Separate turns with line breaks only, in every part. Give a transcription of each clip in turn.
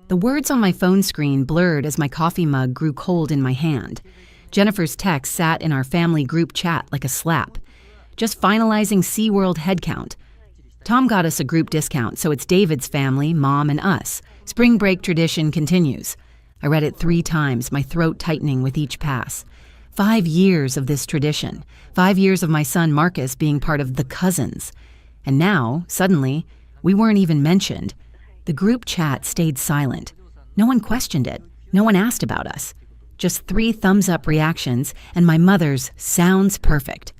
The words on my phone screen blurred as my coffee mug grew cold in my hand. Jennifer's text sat in our family group chat like a slap. Just finalizing SeaWorld headcount. Tom got us a group discount, so it's David's family, Mom, and us. Spring break tradition continues. I read it 3 times, my throat tightening with each pass. 5 years of this tradition. 5 years of my son Marcus being part of the cousins. And now, suddenly, we weren't even mentioned. The group chat stayed silent. No one questioned it. No one asked about us. Just 3 thumbs-up reactions, and my mother's "sounds perfect."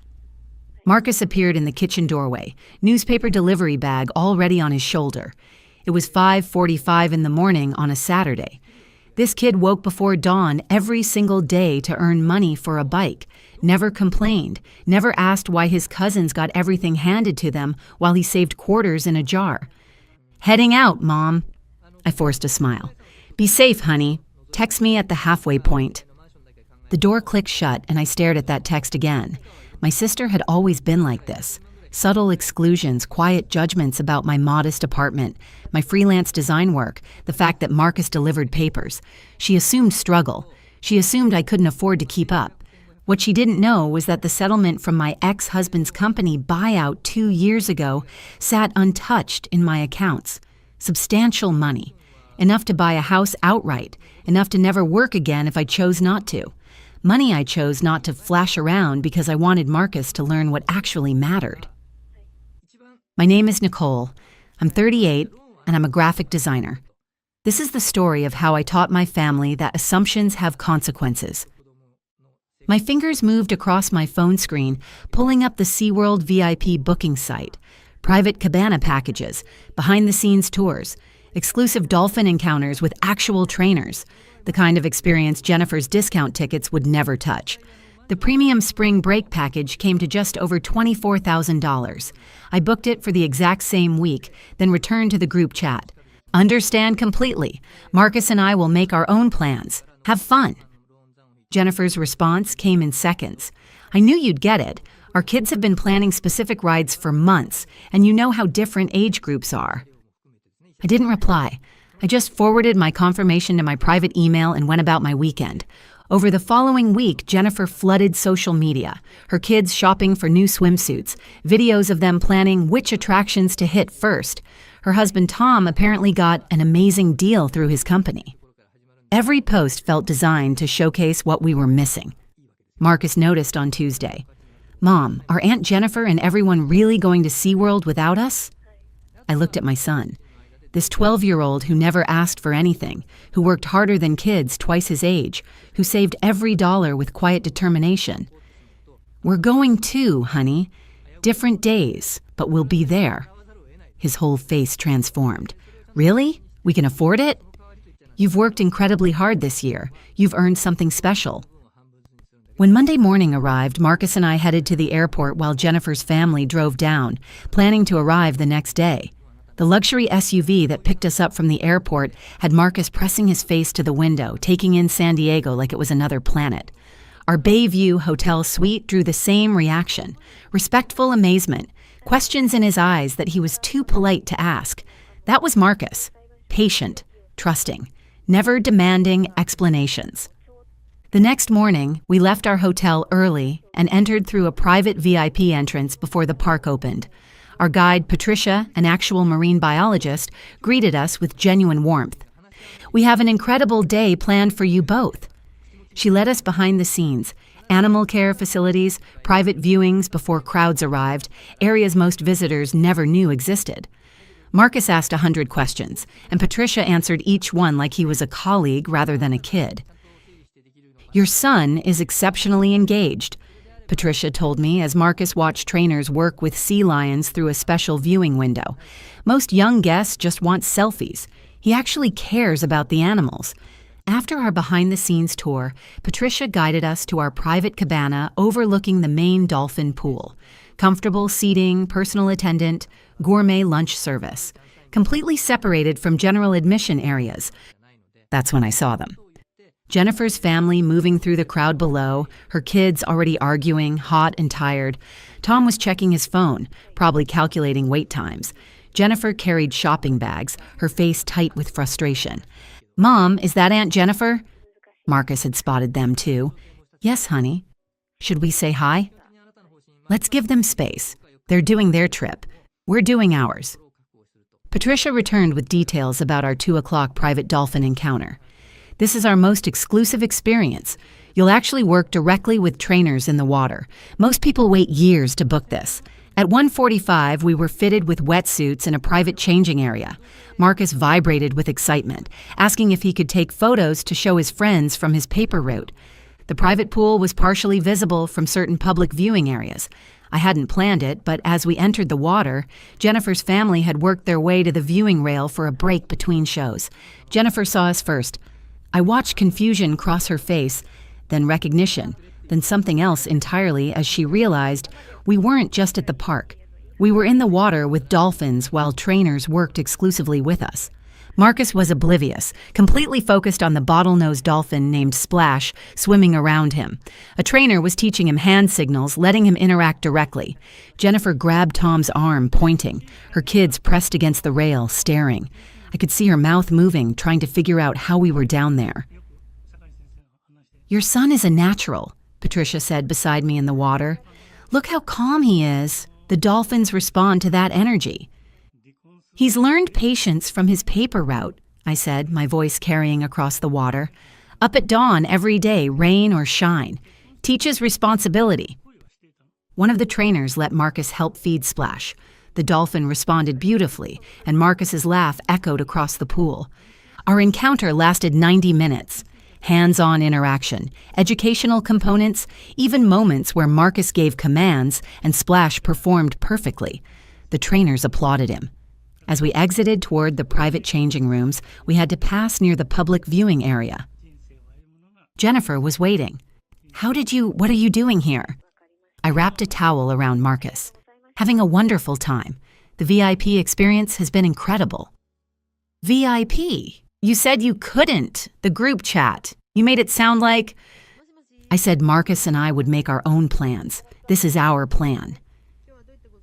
Marcus appeared in the kitchen doorway, newspaper delivery bag already on his shoulder. It was 5:45 in the morning on a Saturday. This kid woke before dawn every single day to earn money for a bike, never complained, never asked why his cousins got everything handed to them while he saved quarters in a jar. "Heading out, Mom." I forced a smile. "Be safe, honey. Text me at the halfway point." The door clicked shut and I stared at that text again. My sister had always been like this. Subtle exclusions, quiet judgments about my modest apartment, my freelance design work, the fact that Marcus delivered papers. She assumed struggle. She assumed I couldn't afford to keep up. What she didn't know was that the settlement from my ex-husband's company buyout 2 years ago sat untouched in my accounts. Substantial money. Enough to buy a house outright. Enough to never work again if I chose not to. Money I chose not to flash around because I wanted Marcus to learn what actually mattered. My name is Nicole. I'm 38, and I'm a graphic designer. This is the story of how I taught my family that assumptions have consequences. My fingers moved across my phone screen, pulling up the SeaWorld VIP booking site, private cabana packages, behind-the-scenes tours, exclusive dolphin encounters with actual trainers, the kind of experience Jennifer's discount tickets would never touch. The premium spring break package came to just over $24,000. I booked it for the exact same week, then returned to the group chat. "Understand completely. Marcus and I will make our own plans. Have fun." Jennifer's response came in seconds. "I knew you'd get it. Our kids have been planning specific rides for months, and you know how different age groups are." I didn't reply. I just forwarded my confirmation to my private email and went about my weekend. Over the following week, Jennifer flooded social media, her kids shopping for new swimsuits, videos of them planning which attractions to hit first. Her husband Tom apparently got an amazing deal through his company. Every post felt designed to showcase what we were missing. Marcus noticed on Tuesday, "Mom, are Aunt Jennifer and everyone really going to SeaWorld without us?" I looked at my son. This 12-year-old who never asked for anything, who worked harder than kids twice his age, who saved every dollar with quiet determination. "We're going too, honey. Different days, but we'll be there." His whole face transformed. "Really? We can afford it?" "You've worked incredibly hard this year. You've earned something special." When Monday morning arrived, Marcus and I headed to the airport while Jennifer's family drove down, planning to arrive the next day. The luxury SUV that picked us up from the airport had Marcus pressing his face to the window, taking in San Diego like it was another planet. Our Bayview hotel suite drew the same reaction, respectful amazement, questions in his eyes that he was too polite to ask. That was Marcus, patient, trusting, never demanding explanations. The next morning, we left our hotel early and entered through a private VIP entrance before the park opened. Our guide, Patricia, an actual marine biologist, greeted us with genuine warmth. "We have an incredible day planned for you both." She led us behind the scenes, animal care facilities, private viewings before crowds arrived, areas most visitors never knew existed. Marcus asked 100 questions, and Patricia answered each one like he was a colleague rather than a kid. "Your son is exceptionally engaged," Patricia told me as Marcus watched trainers work with sea lions through a special viewing window. "Most young guests just want selfies. He actually cares about the animals." After our behind-the-scenes tour, Patricia guided us to our private cabana overlooking the main Dolphin pool. Comfortable seating, personal attendant, gourmet lunch service. Completely separated from general admission areas. That's when I saw them. Jennifer's family moving through the crowd below, her kids already arguing, hot and tired. Tom was checking his phone, probably calculating wait times. Jennifer carried shopping bags, her face tight with frustration. "Mom, is that Aunt Jennifer?" Marcus had spotted them too. "Yes, honey." "Should we say hi?" "Let's give them space. They're doing their trip. We're doing ours." Patricia returned with details about our 2 o'clock private dolphin encounter. "This is our most exclusive experience. You'll actually work directly with trainers in the water. Most people wait years to book this. At 1:45, we were fitted with wetsuits in a private changing area. Marcus vibrated with excitement, asking if he could take photos to show his friends from his paper route. The private pool was partially visible from certain public viewing areas. I hadn't planned it, but as we entered the water, Jennifer's family had worked their way to the viewing rail for a break between shows. Jennifer saw us first. I watched confusion cross her face, then recognition, then something else entirely as she realized we weren't just at the park. We were in the water with dolphins while trainers worked exclusively with us. Marcus was oblivious, completely focused on the bottlenose dolphin named Splash swimming around him. A trainer was teaching him hand signals, letting him interact directly. Jennifer grabbed Tom's arm, pointing. Her kids pressed against the rail, staring. I could see her mouth moving, trying to figure out how we were down there. "Your son is a natural," Patricia said beside me in the water. "Look how calm he is. The dolphins respond to that energy." "He's learned patience from his paper route," I said, my voice carrying across the water. "Up at dawn every day, rain or shine. Teaches responsibility." One of the trainers let Marcus help feed Splash. The dolphin responded beautifully, and Marcus's laugh echoed across the pool. Our encounter lasted 90 minutes. Hands-on interaction, educational components, even moments where Marcus gave commands and Splash performed perfectly. The trainers applauded him. As we exited toward the private changing rooms, we had to pass near the public viewing area. Jennifer was waiting. What are you doing here?" I wrapped a towel around Marcus. "Having a wonderful time. The VIP experience has been incredible." "VIP? You said you couldn't. The group chat. You made it sound like—" I said Marcus and I would make our own plans. This is our plan.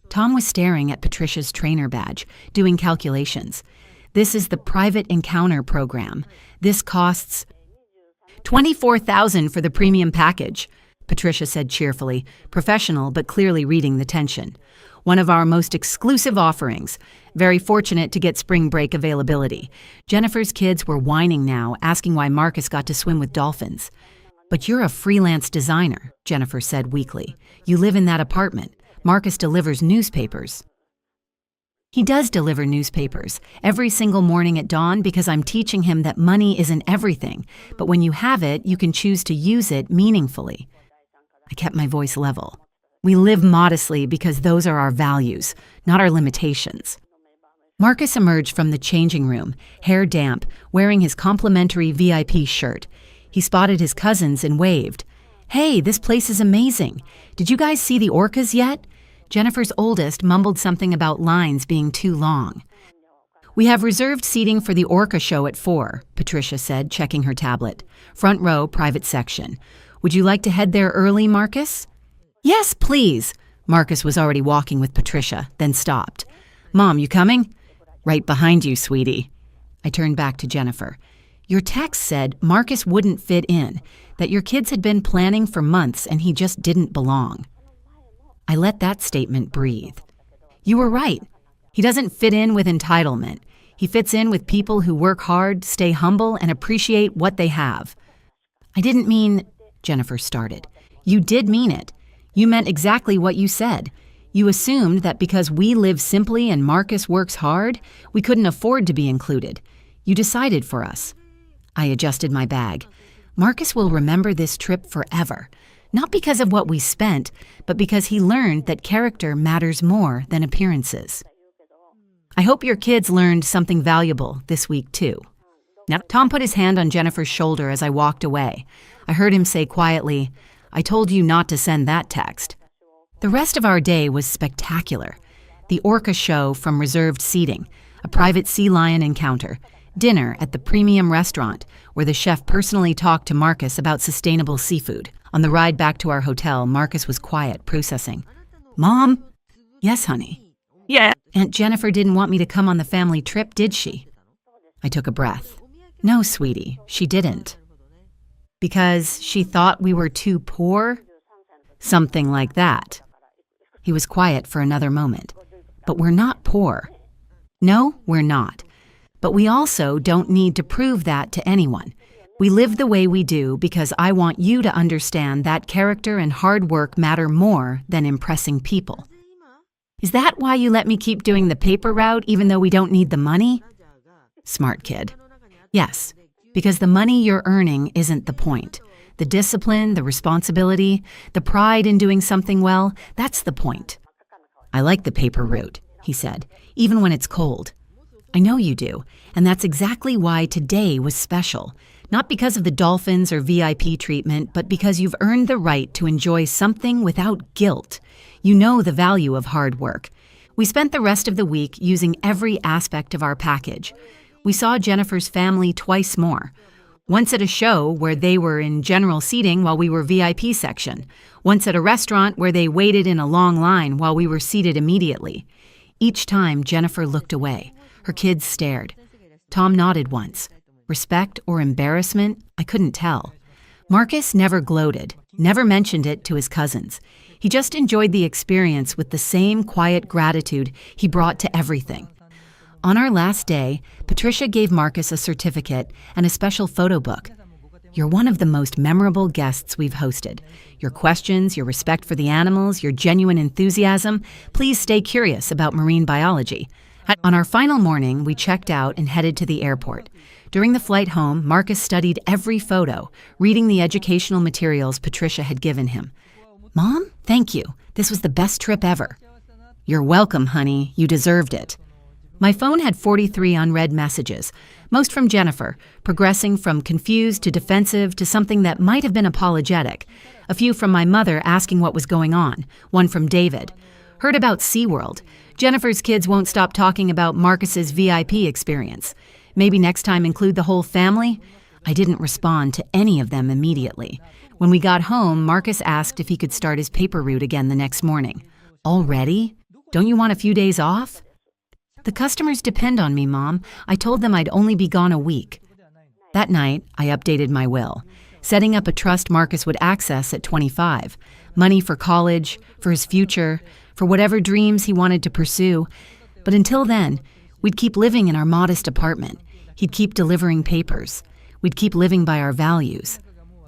Tom was staring at Patricia's trainer badge, doing calculations. "This is the private encounter program. This costs $24,000 for the premium package," Patricia said cheerfully, professional but clearly reading the tension. "One of our most exclusive offerings. Very fortunate to get spring break availability." Jennifer's kids were whining now, asking why Marcus got to swim with dolphins. "But you're a freelance designer," Jennifer said weakly. "You live in that apartment. Marcus delivers newspapers." "He does deliver newspapers every single morning at dawn because I'm teaching him that money isn't everything, but when you have it, you can choose to use it meaningfully." I kept my voice level. "We live modestly because those are our values, not our limitations." Marcus emerged from the changing room, hair damp, wearing his complimentary VIP shirt. He spotted his cousins and waved. "Hey, this place is amazing. Did you guys see the orcas yet?" Jennifer's oldest mumbled something about lines being too long. "We have reserved seating for the orca show at 4, Patricia said, checking her tablet. "Front row, private section. Would you like to head there early, Marcus?" "Yes, please." Marcus was already walking with Patricia, then stopped. "Mom, you coming?" "Right behind you, sweetie." I turned back to Jennifer. "Your text said Marcus wouldn't fit in, that your kids had been planning for months and he just didn't belong." I let that statement breathe. "You were right. He doesn't fit in with entitlement. He fits in with people who work hard, stay humble, and appreciate what they have." "I didn't mean—" Jennifer started. "You did mean it. You meant exactly what you said. You assumed that because we live simply and Marcus works hard, we couldn't afford to be included. You decided for us." I adjusted my bag. "Marcus will remember this trip forever. Not because of what we spent, but because he learned that character matters more than appearances." I hope your kids learned something valuable this week, too. Now, Tom put his hand on Jennifer's shoulder as I walked away. I heard him say quietly, "I told you not to send that text." The rest of our day was spectacular. The orca show from reserved seating, a private sea lion encounter, dinner at the premium restaurant where the chef personally talked to Marcus about sustainable seafood. On the ride back to our hotel, Marcus was quiet, processing. "Mom?" "Yes, honey."
Yeah.
Aunt Jennifer didn't want me to come on the family trip, did she? I took a breath. No, sweetie, she didn't. Because she thought we were too poor? Something like that. He was quiet for another moment. But we're not poor. No, we're not. But we also don't need to prove that to anyone. We live the way we do because I want you to understand that character and hard work matter more than impressing people. Is that why you let me keep doing the paper route even though we don't need the money? Smart kid. Yes, because the money you're earning isn't the point. The discipline, the responsibility, the pride in doing something well, that's the point. I like the paper route, he said, even when it's cold. I know you do, and that's exactly why today was special. Not because of the Dolphins or VIP treatment, but because you've earned the right to enjoy something without guilt. You know the value of hard work. We spent the rest of the week using every aspect of our package. We saw Jennifer's family twice more. Once at a show where they were in general seating while we were VIP section. Once at a restaurant where they waited in a long line while we were seated immediately. Each time, Jennifer looked away. Her kids stared. Tom nodded once. Respect or embarrassment, I couldn't tell. Marcus never gloated, never mentioned it to his cousins. He just enjoyed the experience with the same quiet gratitude he brought to everything. On our last day, Patricia gave Marcus a certificate and a special photo book. You're one of the most memorable guests we've hosted. Your questions, your respect for the animals, your genuine enthusiasm, please stay curious about marine biology. On our final morning, we checked out and headed to the airport. During the flight home, Marcus studied every photo, reading the educational materials Patricia had given him. Mom, thank you. This was the best trip ever. You're welcome, honey. You deserved it. My phone had 43 unread messages, most from Jennifer, progressing from confused to defensive to something that might have been apologetic. A few from my mother asking what was going on, one from David. Heard about SeaWorld. Jennifer's kids won't stop talking about Marcus's VIP experience. Maybe next time include the whole family? I didn't respond to any of them immediately. When we got home, Marcus asked if he could start his paper route again the next morning. Already? Don't you want a few days off? The customers depend on me, Mom. I told them I'd only be gone a week. That night, I updated my will, setting up a trust Marcus would access at 25. Money for college, for his future, for whatever dreams he wanted to pursue. But until then, we'd keep living in our modest apartment. He'd keep delivering papers. We'd keep living by our values.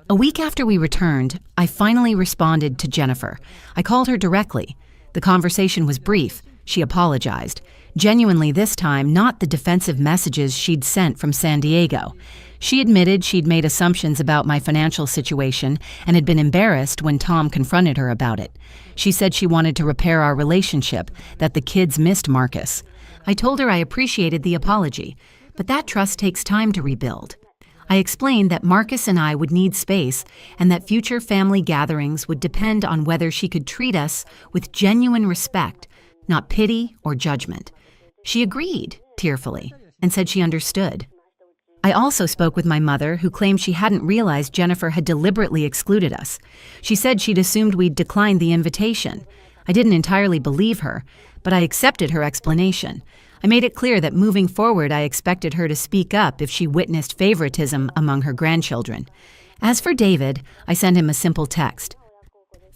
A week after we returned, I finally responded to Jennifer. I called her directly. The conversation was brief. She apologized. Genuinely this time, not the defensive messages she'd sent from San Diego. She admitted she'd made assumptions about my financial situation and had been embarrassed when Tom confronted her about it. She said she wanted to repair our relationship, that the kids missed Marcus. I told her I appreciated the apology, but that trust takes time to rebuild. I explained that Marcus and I would need space and that future family gatherings would depend on whether she could treat us with genuine respect, not pity or judgment. She agreed, tearfully, and said she understood. I also spoke with my mother, who claimed she hadn't realized Jennifer had deliberately excluded us. She said she'd assumed we'd declined the invitation. I didn't entirely believe her, but I accepted her explanation. I made it clear that moving forward I expected her to speak up if she witnessed favoritism among her grandchildren. As for David, I sent him a simple text.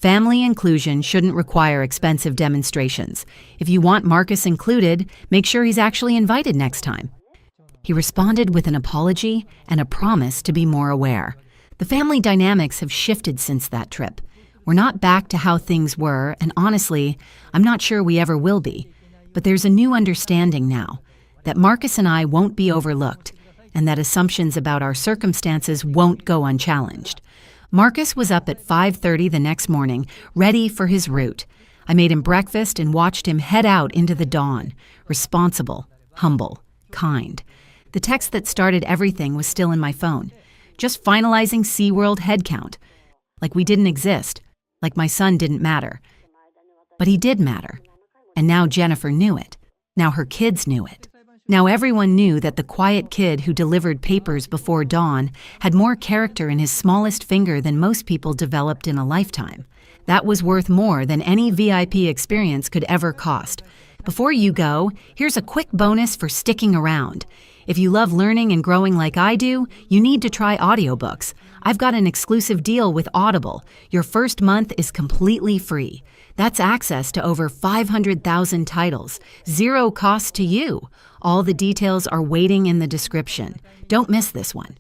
Family inclusion shouldn't require expensive demonstrations. If you want Marcus included, make sure he's actually invited next time. He responded with an apology and a promise to be more aware. The family dynamics have shifted since that trip. We're not back to how things were, and honestly, I'm not sure we ever will be. But there's a new understanding now, that Marcus and I won't be overlooked, and that assumptions about our circumstances won't go unchallenged. Marcus was up at 5:30 the next morning, ready for his route. I made him breakfast and watched him head out into the dawn, responsible, humble, kind. The text that started everything was still in my phone, just finalizing SeaWorld head count. Like we didn't exist, like my son didn't matter. But he did matter. And now Jennifer knew it. Now her kids knew it. Now everyone knew that the quiet kid who delivered papers before dawn had more character in his smallest finger than most people developed in a lifetime. That was worth more than any VIP experience could ever cost. Before you go, here's a quick bonus for sticking around. If you love learning and growing like I do, you need to try audiobooks. I've got an exclusive deal with Audible. Your first month is completely free. That's access to over 500,000 titles, zero cost to you. All the details are waiting in the description. Don't miss this one.